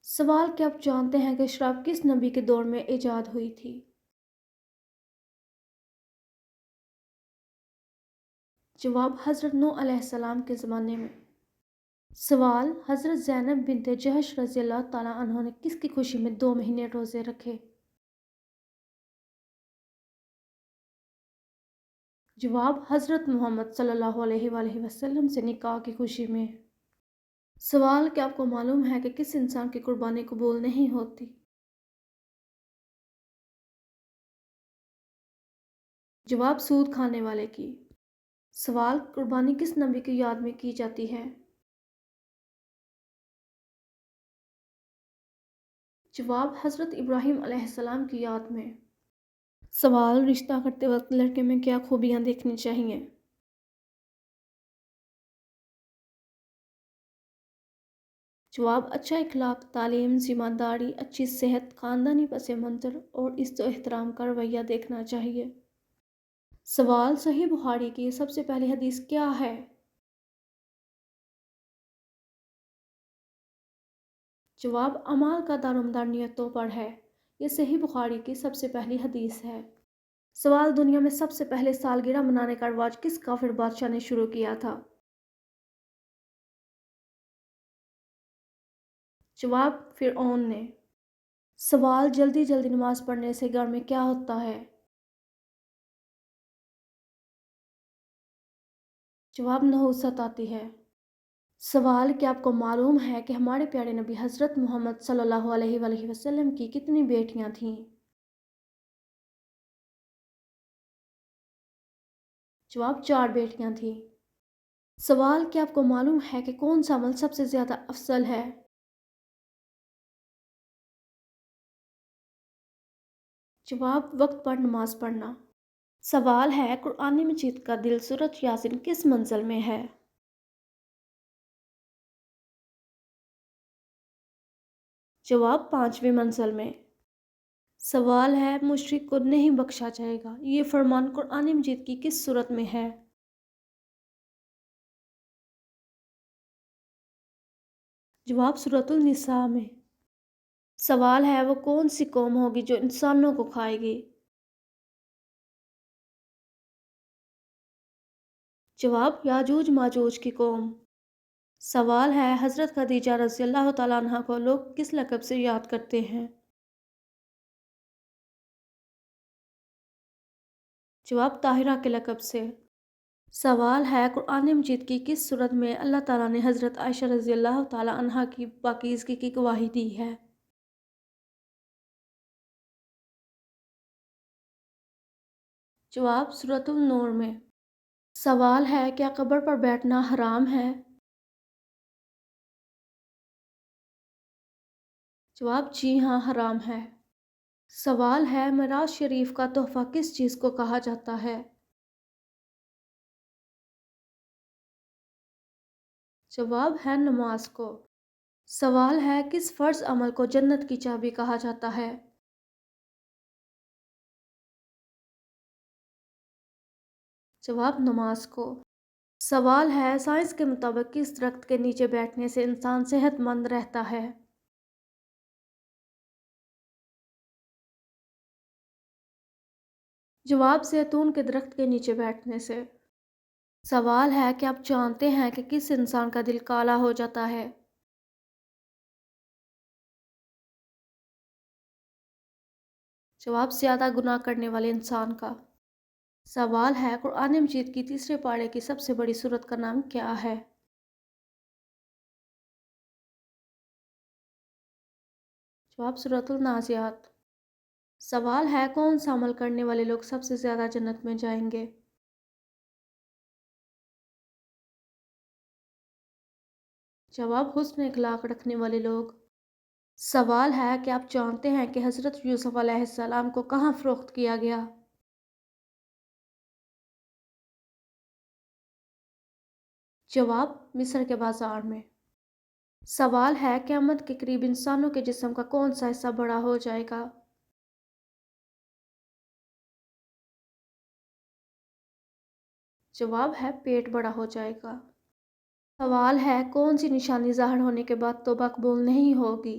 سوال کہ آپ جانتے ہیں کہ شراب کس نبی کے دور میں ایجاد ہوئی تھی؟ جواب حضرت نوح علیہ السلام کے زمانے میں۔ سوال حضرت زینب بنت جحش رضی اللہ تعالیٰ عنہ نے کس کی خوشی میں 2 مہینے روزے رکھے؟ جواب حضرت محمد صلی اللہ علیہ وآلہ وسلم سے نکاح کی خوشی میں۔ سوال کہ آپ کو معلوم ہے کہ کس انسان کی قربانی قبول نہیں ہوتی؟ جواب سود کھانے والے کی۔ سوال قربانی کس نبی کی یاد میں کی جاتی ہے؟ جواب حضرت ابراہیم علیہ السلام کی یاد میں۔ سوال رشتہ کرتے وقت لڑکے میں کیا خوبیاں دیکھنی چاہیے؟ جواب اچھا اخلاق، تعلیم، ذمہ داری، اچھی صحت، خاندانی پس منظر اور عزت و احترام کا رویہ دیکھنا چاہیے۔ سوال صحیح بخاری کی سب سے پہلی حدیث کیا ہے؟ جواب اعمال کا دارومدار نیتوں پر ہے۔ یہ صحیح بخاری کی سب سے پہلی حدیث ہے۔ سوال دنیا میں سب سے پہلے سالگرہ منانے کا رواج کس کافر بادشاہ نے شروع کیا تھا؟ جواب فرعون نے۔ سوال جلدی جلدی نماز پڑھنے سے گھر میں کیا ہوتا ہے؟ جواب نحوست آتی ہے۔ سوال کہ آپ کو معلوم ہے کہ ہمارے پیارے نبی حضرت محمد صلی اللہ علیہ وآلہ وسلم کی کتنی بیٹیاں تھیں؟ جواب 4 بیٹیاں تھیں۔ سوال کہ آپ کو معلوم ہے کہ کون سا عمل سب سے زیادہ افضل ہے؟ جواب وقت پر نماز پڑھنا۔ سوال ہے قرآن مجید کا دل سورۃ یاسین کس منزل میں ہے؟ جواب 5ویں منزل میں۔ سوال ہے مشرک کو نہیں بخشا جائے گا، یہ فرمان قرآن مجید کی کس سورت میں ہے؟ جواب سورۃ النساء میں۔ سوال ہے وہ کون سی قوم ہوگی جو انسانوں کو کھائے گی؟ جواب یاجوج ماجوج کی قوم۔ سوال ہے حضرت خدیجہ رضی اللہ تعالیٰ عنہ کو لوگ کس لقب سے یاد کرتے ہیں؟ جواب طاہرہ کے لقب سے۔ سوال ہے قرآن مجید کی کس سورت میں اللہ تعالیٰ نے حضرت عائشہ رضی اللہ تعالیٰ عنہ کی پاکیزگی کی گواہی دی ہے؟ جواب سورۃ النور میں۔ سوال ہے کیا قبر پر بیٹھنا حرام ہے؟ جواب جی ہاں حرام ہے۔ سوال ہے معراج شریف کا تحفہ کس چیز کو کہا جاتا ہے؟ جواب ہے نماز کو۔ سوال ہے کس فرض عمل کو جنت کی چابی کہا جاتا ہے؟ جواب نماز کو۔ سوال ہے سائنس کے مطابق کس درخت کے نیچے بیٹھنے سے انسان صحت مند رہتا ہے؟ جواب زیتون کے درخت کے نیچے بیٹھنے سے۔ سوال ہے کہ آپ جانتے ہیں کہ کس انسان کا دل کالا ہو جاتا ہے؟ جواب زیادہ گناہ کرنے والے انسان کا۔ سوال ہے قرآن مجید کی تیسرے پارے کی سب سے بڑی سورت کا نام کیا ہے؟ جواب سورۃ النازعات۔ سوال ہے کون سا عمل کرنے والے لوگ سب سے زیادہ جنت میں جائیں گے؟ جواب حسن اخلاق رکھنے والے لوگ۔ سوال ہے کہ آپ جانتے ہیں کہ حضرت یوسف علیہ السلام کو کہاں فروخت کیا گیا؟ جواب مصر کے بازار میں۔ سوال ہے قیامت کے قریب انسانوں کے جسم کا کون سا حصہ بڑا ہو جائے گا؟ جواب ہے پیٹ بڑا ہو جائے گا۔ سوال ہے کون سی نشانی ظاہر ہونے کے بعد توبہ قبول نہیں ہوگی؟